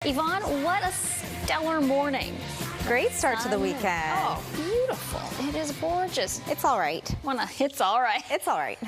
Yvonne, what a stellar morning. Great start to the weekend. Oh, beautiful. It is gorgeous. It's all right. It's all right. It's all right.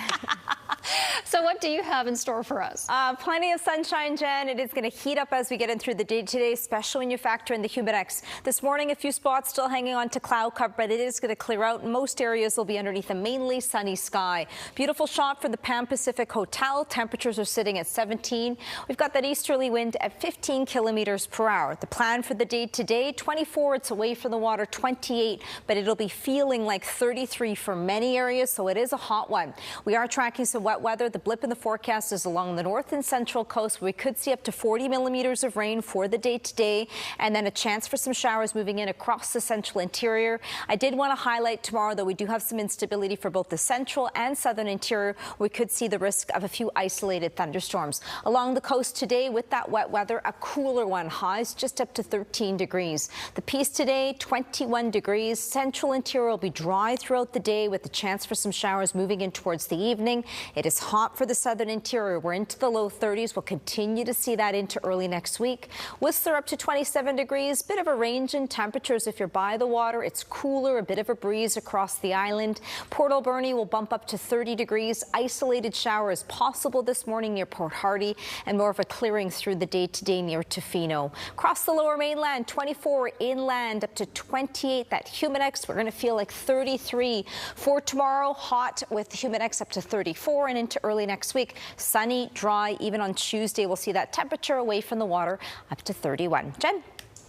So what do you have in store for us? Plenty of sunshine, Jen. It is going to heat up as we get in through the day today, especially when you factor in the humidex. This morning, a few spots still hanging on to cloud cover, but it is going to clear out. Most areas will be underneath a mainly sunny sky. Beautiful shot for the Pan Pacific Hotel. Temperatures are sitting at 17. We've got that easterly wind at 15 kilometers per hour. The plan for the day today, 24. It's away from the water, 28, but it'll be feeling like 33 for many areas, so it is a hot one. We are tracking some wet weather. The blip in the forecast is along the north and central coast. We could see up to 40 millimeters of rain for the day today, and then a chance for some showers moving in across the central interior. I did want to highlight tomorrow, though, we do have some instability for both the central and southern interior. We could see the risk of a few isolated thunderstorms. Along the coast today, with that wet weather, a cooler one, highs just up to 13 degrees. The Peace today, 21 degrees. Central interior will be dry throughout the day with the chance for some showers moving in towards the evening. It is hot for the southern interior. We're into the low 30s. We'll continue to see that into early next week. Whistler up to 27 degrees. Bit of a range in temperatures if you're by the water. It's cooler, a bit of a breeze across the island. Port Alberni will bump up to 30 degrees. Isolated showers possible this morning near Port Hardy, and more of a clearing through the day today near Tofino. Across the lower mainland, 24 inland up to 28. That humidex, we're going to feel like 33 for tomorrow. Hot with humidex up to 34, and into early next week, sunny, dry. Even on Tuesday, we'll see that temperature away from the water up to 31. Jen?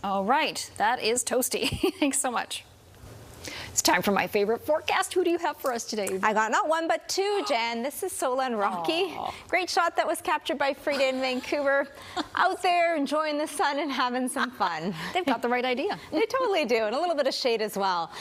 All right, that is toasty. Thanks so much. It's time for my favorite forecast. Who do you have for us today? I got not one, but two, Jen. This is Sola and Rocky. Aww. Great shot that was captured by Frida in Vancouver. Out there enjoying the sun and having some fun. They've got the right idea. They totally do, and a little bit of shade as well.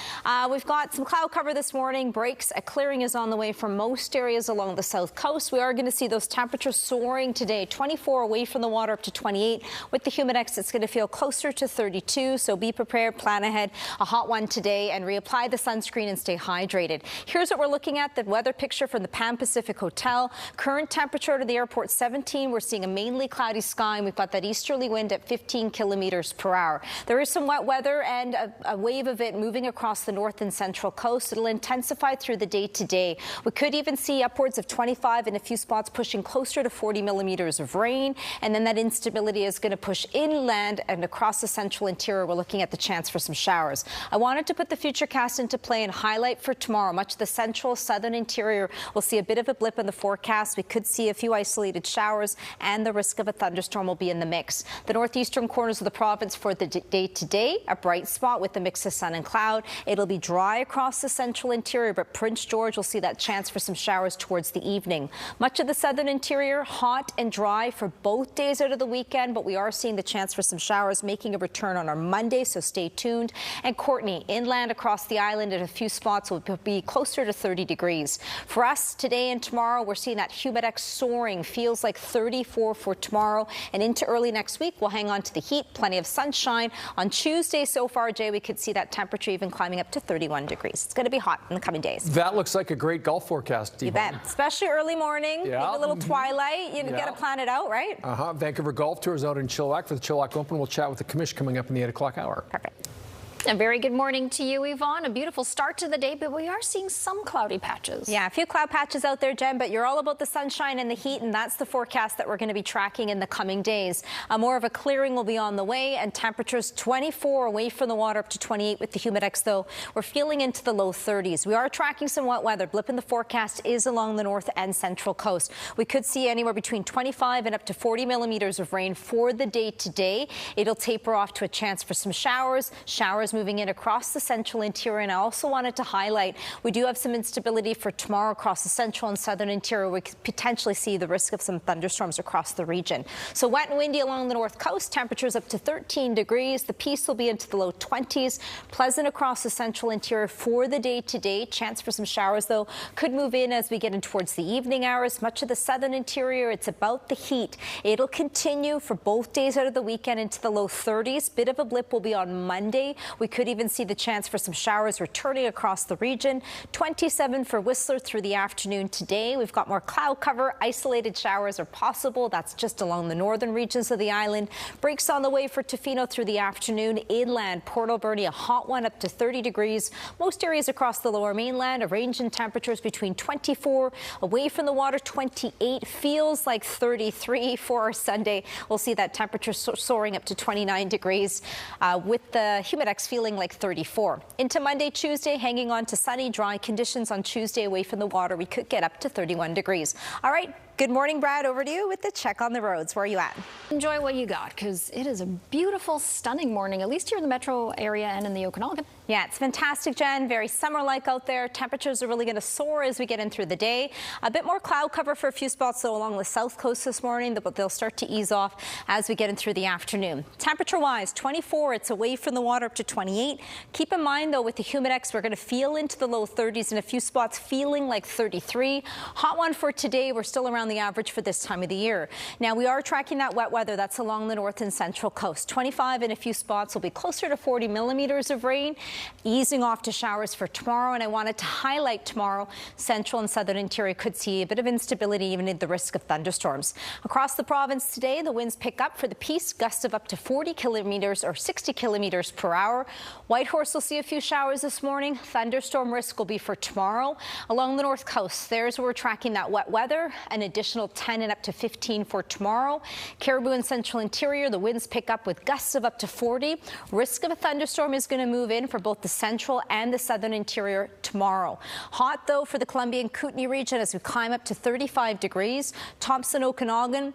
We've got some cloud cover this morning. Breaks, a clearing is on the way for most areas along the south coast. We are going to see those temperatures soaring today. 24 away from the water up to 28. With the humidex, it's going to feel closer to 32, so be prepared, plan ahead. A hot one today, and reapply the sunscreen and stay hydrated. Here's what we're looking at, the weather picture from the Pan Pacific Hotel. Current temperature to the airport 17. We're seeing a mainly cloudy sky, and we've got that easterly wind at 15 kilometers per hour. There is some wet weather and a wave of it moving across the north and central coast. It'll intensify through the day today. We could even see upwards of 25 in a few spots, pushing closer to 40 millimeters of rain, and then that instability is going to push inland and across the central interior. We're looking at the chance for some showers. I wanted to put the futurecast into play and highlight for tomorrow. Much of the central southern interior will see a bit of a blip in the forecast. We could see a few isolated showers, and the risk of a thunderstorm will be in the mix. The northeastern corners of the province for the day today, a bright spot with a mix of sun and cloud. It'll be dry across the central interior, but Prince George will see that chance for some showers towards the evening. Much of the southern interior, hot and dry for both days out of the weekend, but we are seeing the chance for some showers making a return on our Monday, so stay tuned. And Courtney, inland across the island at a few spots will be closer to 30 degrees. For us today and tomorrow, we're seeing that humidex soaring. Feels like 34 for tomorrow, and into early next week, we'll hang on to the heat. Plenty of sunshine. On Tuesday so far, Jay, we could see that temperature even climbing up to 31 degrees. It's going to be hot in the coming days. That looks like a great golf forecast, You bet. Especially early morning, maybe a little twilight. You got to plan it out, right? Vancouver Golf Tour is out in Chilliwack for the Chilliwack Open. We'll chat with the commission coming up in the 8 o'clock hour. Perfect. A very good morning to you, Yvonne. A beautiful start to the day, but we are seeing some cloudy patches. Yeah, a few cloud patches out there, Jen, but you're all about the sunshine and the heat, and that's the forecast that we're going to be tracking in the coming days. More of a clearing will be on the way, and temperatures 24 away from the water up to 28 with the humidex, though. We're feeling into the low 30s. We are tracking some wet weather. Blip in the forecast is along the north and central coast. We could see anywhere between 25 and up to 40 millimeters of rain for the day today. It'll taper off to a chance for some showers. Showers moving in across the central interior, and I also wanted to highlight we do have some instability for tomorrow across the central and southern interior. We could potentially see the risk of some thunderstorms across the region. So wet and windy along the north coast, temperatures up to 13 degrees. The Peace will be into the low 20s. Pleasant across the central interior for the day today. Chance for some showers, though, could move in as we get in towards the evening hours. Much of the southern interior, it's about the heat. It'll continue for both days out of the weekend into the low 30s. Bit of a blip will be on Monday We could even see the chance for some showers returning across the region. 27 for Whistler through the afternoon today. We've got more cloud cover. Isolated showers are possible. That's just along the northern regions of the island. Breaks on the way for Tofino through the afternoon. Inland, Port Alberni, a hot one up to 30 degrees. Most areas across the lower mainland, a range in temperatures between 24, away from the water 28, feels like 33 for our Sunday. We'll see that temperature soaring up to 29 degrees with the humidex feeling like 34. Into Monday, Tuesday, hanging on to sunny, dry conditions on Tuesday away from the water. We could get up to 31 degrees. All right. Good morning, Brad. Over to you with the check on the roads. Where are you at? Enjoy what you got, because it is a beautiful, stunning morning, at least here in the metro area and in the Okanagan. Yeah, it's fantastic, Jen. Very summer-like out there. Temperatures are really going to soar as we get in through the day. A bit more cloud cover for a few spots, though, along the south coast this morning, but they'll start to ease off as we get in through the afternoon. Temperature-wise, 24. It's away from the water up to 28. Keep in mind, though, with the humidex, we're going to feel into the low 30s in a few spots, feeling like 33. Hot one for today. We're still around the average for this time of the year. Now, we are tracking that wet weather. That's along the north and central coast. 25 in a few spots will be closer to 40 millimeters of rain, easing off to showers for tomorrow. And I wanted to highlight tomorrow, central and southern interior could see a bit of instability, even at the risk of thunderstorms. Across the province today, the winds pick up for the Peace, gusts of up to 40 kilometers or 60 kilometers per hour. Whitehorse will see a few showers this morning. Thunderstorm risk will be for tomorrow. Along the north coast, there's where we're tracking that wet weather, an additional 10 and up to 15 for tomorrow. Caribou and central interior, the winds pick up with gusts of up to 40. Risk of a thunderstorm is going to move in for both the central and the southern interior tomorrow. Hot, though, for the Columbia and Kootenay region as we climb up to 35 degrees. Thompson, Okanagan,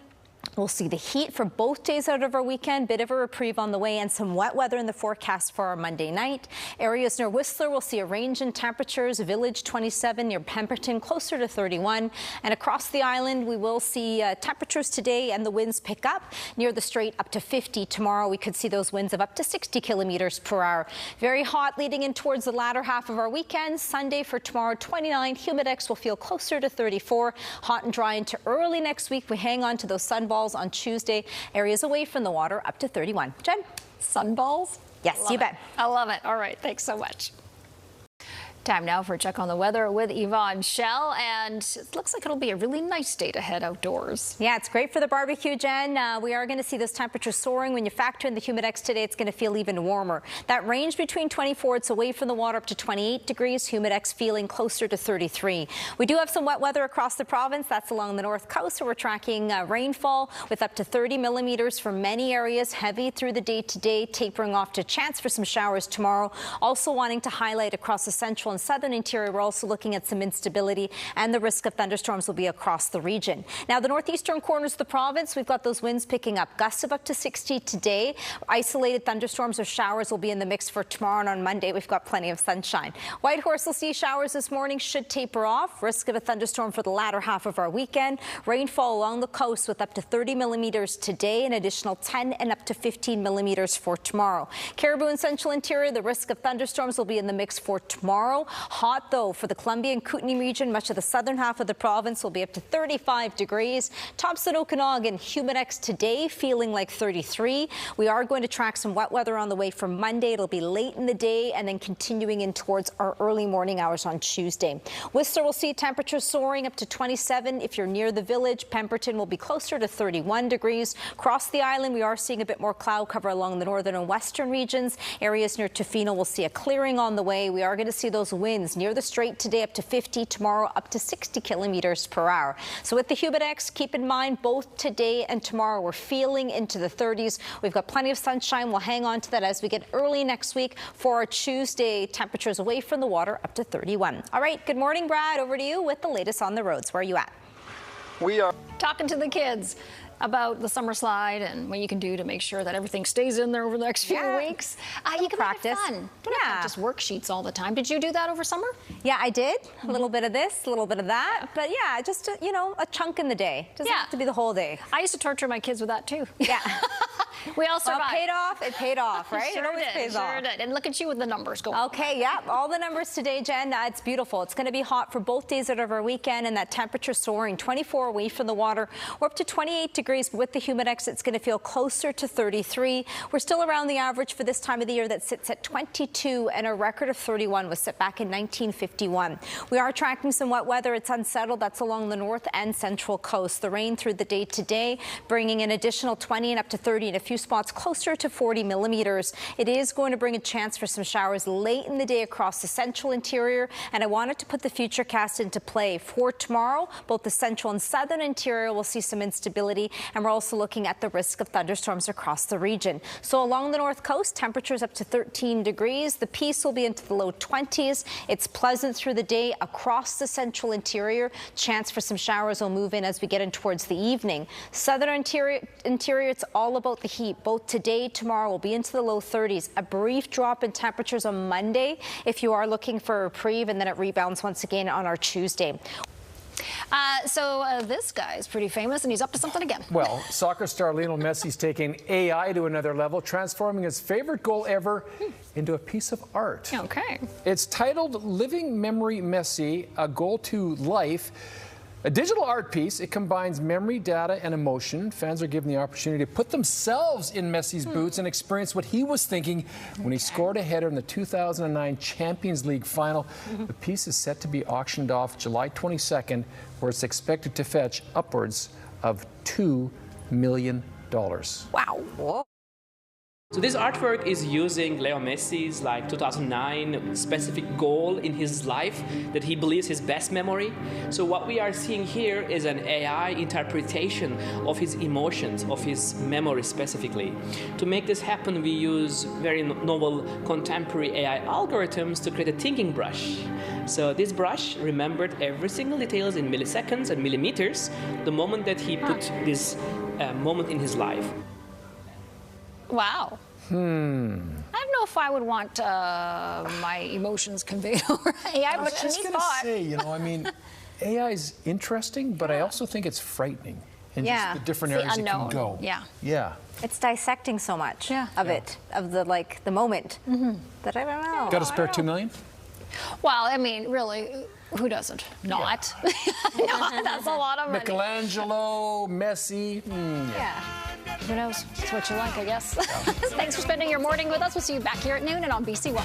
we'll see the heat for both days out of our weekend. Bit of a reprieve on the way and some wet weather in the forecast for our Monday night. Areas near Whistler will see a range in temperatures. Village 27, near Pemberton closer to 31. And across the island, we will see temperatures today and the winds pick up. Near the Strait up to 50 tomorrow. We could see those winds of up to 60 kilometers per hour. Very hot leading in towards the latter half of our weekend. Sunday for tomorrow, 29. Humidex will feel closer to 34. Hot and dry into early next week. We hang on to those sunballs on Tuesday. Areas away from the water up to 31. Jen? Sunballs? Yes, you bet. I love it. All right. Thanks so much. Time now for a check on the weather with Yvonne Schalle, and it looks like it'll be a really nice day to head outdoors. Yeah, it's great for the barbecue, Jen. We are going to see those temperatures soaring. When you factor in the humidex today, it's going to feel even warmer. That range between 24, it's away from the water up to 28 degrees. Humidex feeling closer to 33. We do have some wet weather across the province. That's along the north coast, so we're tracking rainfall with up to 30 millimeters for many areas. Heavy through the day today, tapering off to chance for some showers tomorrow. Also wanting to highlight across the central and southern interior, we're also looking at some instability, and the risk of thunderstorms will be across the region. Now, the northeastern corners of the province, we've got those winds picking up. Gusts of up to 60 today. Isolated thunderstorms or showers will be in the mix for tomorrow, and on Monday, we've got plenty of sunshine. Whitehorse will see showers this morning, should taper off. Risk of a thunderstorm for the latter half of our weekend. Rainfall along the coast with up to 30 millimeters today, an additional 10 and up to 15 millimeters for tomorrow. Caribou and central interior, the risk of thunderstorms will be in the mix for tomorrow. Hot, though, for the Columbia and Kootenay region. Much of the southern half of the province will be up to 35 degrees. Thompson, Okanagan, humidex today, feeling like 33. We are going to track some wet weather on the way for Monday. It'll be late in the day and then continuing in towards our early morning hours on Tuesday. Whistler will see temperatures soaring up to 27. If you're near the village, Pemberton will be closer to 31 degrees. Across the island, we are seeing a bit more cloud cover along the northern and western regions. Areas near Tofino will see a clearing on the way. We are going to see those winds near the Strait today up to 50, tomorrow up to 60 kilometers per hour. So with the humidex, keep in mind both today and tomorrow we're feeling into the 30s. We've got plenty of sunshine. We'll hang on to that as we get early next week for our Tuesday. Temperatures away from the water up to 31. All right, good morning, Brad. Over to you with the latest on the roads. Where are you at? We are talking to the kids about the summer slide and what you can do to make sure that everything stays in there over the next few weeks. You can practice. Make it fun. Don't have just worksheets all the time. Did you do that over summer? Yeah, I did. A little bit of this, a little bit of that. But yeah, just, a chunk in the day. Doesn't have to be the whole day. I used to torture my kids with that too. Yeah. We all survived. Well, it paid off. It paid off, right? Sure it always did, pays sure off. did. And look at you with the numbers going. Okay, yeah, all the numbers today, Jen. It's beautiful. It's going to be hot for both days of our weekend, and that temperature soaring 24 away from the water. We're up to 28 degrees, but with the humidex, it's going to feel closer to 33. We're still around the average for this time of the year that sits at 22, and a record of 31 was set back in 1951. We are tracking some wet weather. It's unsettled. That's along the north and central coast. The rain through the day today, bringing an additional 20 and up to 30 in a few spots, closer to 40 millimeters. It is going to bring a chance for some showers late in the day across the central interior, and I wanted to put the futurecast into play. For tomorrow, both the central and southern interior will see some instability, and we're also looking at the risk of thunderstorms across the region. So along the north coast, temperatures up to 13 degrees. The Peace will be into the low 20s. It's pleasant through the day across the central interior. Chance for some showers will move in as we get in towards the evening. Southern interior, it's all about the heat. Both today, tomorrow will be into the low 30s. A brief drop in temperatures on Monday if you are looking for a reprieve, and then it rebounds once again on our Tuesday. This guy's pretty famous, and he's up to something again. Well, soccer star Lionel Messi's taking AI to another level, transforming his favorite goal ever into a piece of art. Okay. It's titled Living Memory Messi, A Goal to Life. A digital art piece. It combines memory, data, and emotion. Fans are given the opportunity to put themselves in Messi's boots and experience what he was thinking when he scored a header in the 2009 Champions League final. The piece is set to be auctioned off July 22nd, where it's expected to fetch upwards of $2 million. Wow. Whoa. So this artwork is using Leo Messi's 2009 specific goal in his life that he believes his best memory. So what we are seeing here is an AI interpretation of his emotions, of his memory specifically. To make this happen, we use very novel contemporary AI algorithms to create a thinking brush. So this brush remembered every single details in milliseconds and millimeters the moment that he put this moment in his life. Wow. I don't know if I would want my emotions conveyed over AI, I was but just going to say, I mean, AI is interesting, but I also think it's frightening in just the different areas it can go. Yeah. It's dissecting so much of it, of the moment that I don't know. Got to spare $2 million? Well, I mean, really, who doesn't? Not. That's a lot of money. Michelangelo, Messi. Who knows? It's what you like, I guess. Thanks for spending your morning with us. We'll see you back here at noon and on BC1.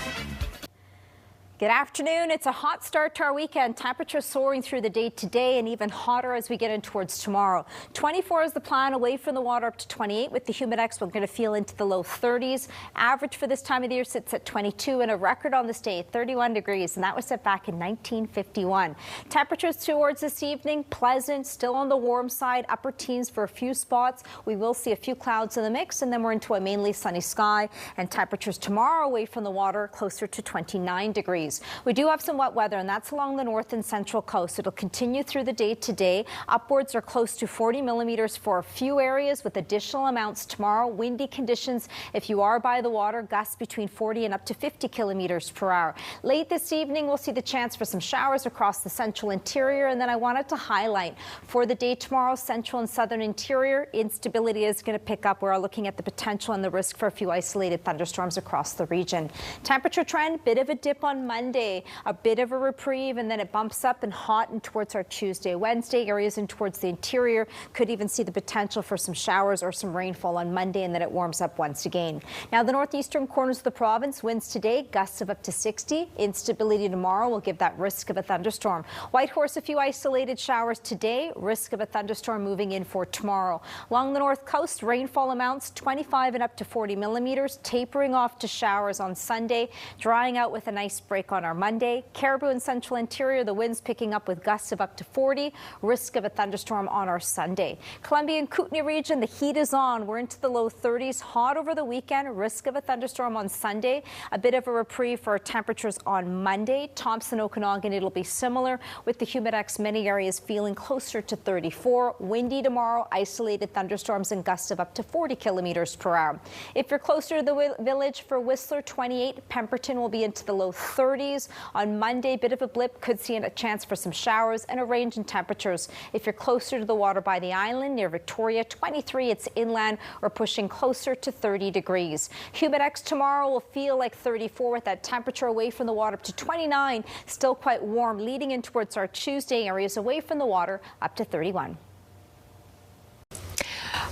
Good afternoon. It's a hot start to our weekend. Temperatures soaring through the day today and even hotter as we get in towards tomorrow. 24 is the plan, away from the water up to 28. With the humidex, we're going to feel into the low 30s. Average for this time of the year sits at 22, and a record on this day, 31 degrees, and that was set back in 1951. Temperatures towards this evening, pleasant, still on the warm side, upper teens for a few spots. We will see a few clouds in the mix, and then we're into a mainly sunny sky, and temperatures tomorrow away from the water closer to 29 degrees. We do have some wet weather, and that's along the north and central coast. It'll continue through the day today. Upwards or close to 40 millimeters for a few areas, with additional amounts tomorrow. Windy conditions if you are by the water, gusts between 40 and up to 50 kilometers per hour. Late this evening, we'll see the chance for some showers across the central interior. And then I wanted to highlight for the day tomorrow, central and southern interior, instability is going to pick up. We're looking at the potential and the risk for a few isolated thunderstorms across the region. Temperature trend, bit of a dip on Monday, a bit of a reprieve, and then it bumps up and hot and towards our Tuesday, Wednesday. Areas in towards the interior could even see the potential for some showers or some rainfall on Monday, and then it warms up once again. Now, the northeastern corners of the province, winds today, gusts of up to 60. Instability tomorrow will give that risk of a thunderstorm. Whitehorse, a few isolated showers today, risk of a thunderstorm moving in for tomorrow. Along the north coast, rainfall amounts 25 and up to 40 millimeters, tapering off to showers on Sunday, drying out with a nice break on our Monday. Caribou and central interior, the winds picking up with gusts of up to 40, risk of a thunderstorm on our Sunday. Columbia and Kootenay region, the heat is on. We're into the low 30s, hot over the weekend, risk of a thunderstorm on Sunday. A bit of a reprieve for our temperatures on Monday. Thompson, Okanagan, it'll be similar, with the humidex, many areas feeling closer to 34. Windy tomorrow, isolated thunderstorms and gusts of up to 40 kilometers per hour. If you're closer to the village, for Whistler, 28. Pemberton will be into the low 30s. 40s. On Monday, bit of a blip, could see a chance for some showers and a range in temperatures. If you're closer to the water by the island near Victoria, 23, it's inland or pushing closer to 30 degrees. Humidex tomorrow will feel like 34 with that temperature away from the water up to 29. Still quite warm leading in towards our Tuesday. Areas away from the water up to 31.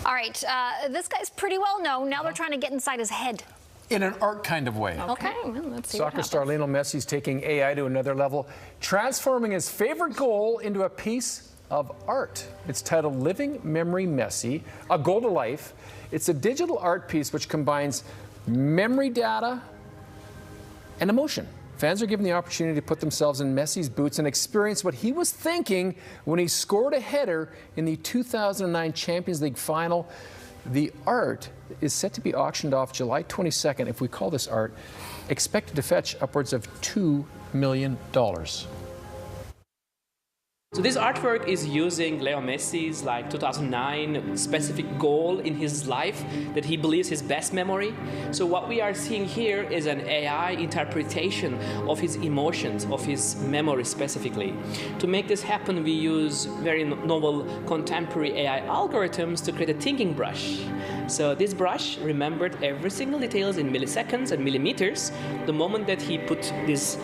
All right, this guy's pretty well known. Now they're trying to get inside his head. In an art kind of way. Okay, well, let's see. Soccer star Lionel Messi is taking AI to another level, transforming his favorite goal into a piece of art. It's titled Living Memory Messi, A Goal to Life. It's a digital art piece which combines memory data and emotion. Fans are given the opportunity to put themselves in Messi's boots and experience what he was thinking when he scored a header in the 2009 Champions League final. The art is set to be auctioned off July 22nd. If we call this art, expected to fetch upwards of $2 million. So this artwork is using Leo Messi's 2009 specific goal in his life that he believes his best memory. So what we are seeing here is an AI interpretation of his emotions, of his memory specifically. To make this happen, we use very novel contemporary AI algorithms to create a thinking brush. So this brush remembered every single details in milliseconds and millimeters the moment that he put this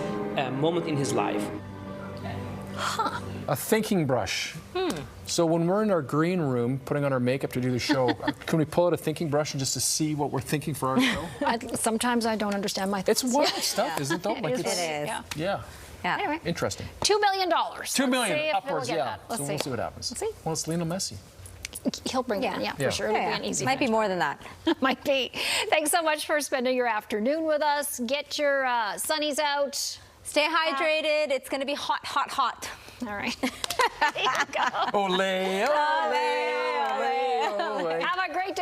moment in his life. Huh. A thinking brush. So when we're in our green room putting on our makeup to do the show, can we pull out a thinking brush and just to see what we're thinking for our show? Sometimes I don't understand my thoughts. It's wild stuff, isn't it? Though? It is. Yeah. Anyway. Interesting. $2 million. $2 million upwards, yeah. Let's We'll see what happens. Let's see. Well, it's Lionel Messi. He'll bring it in, for sure. It'll be an easy Might be more than that. Might be. Thanks so much for spending your afternoon with us. Get your sunnies out. Stay hydrated. It's going to be hot, hot, hot. All right. There you go. Ole, ole, ole, ole. Have a great day.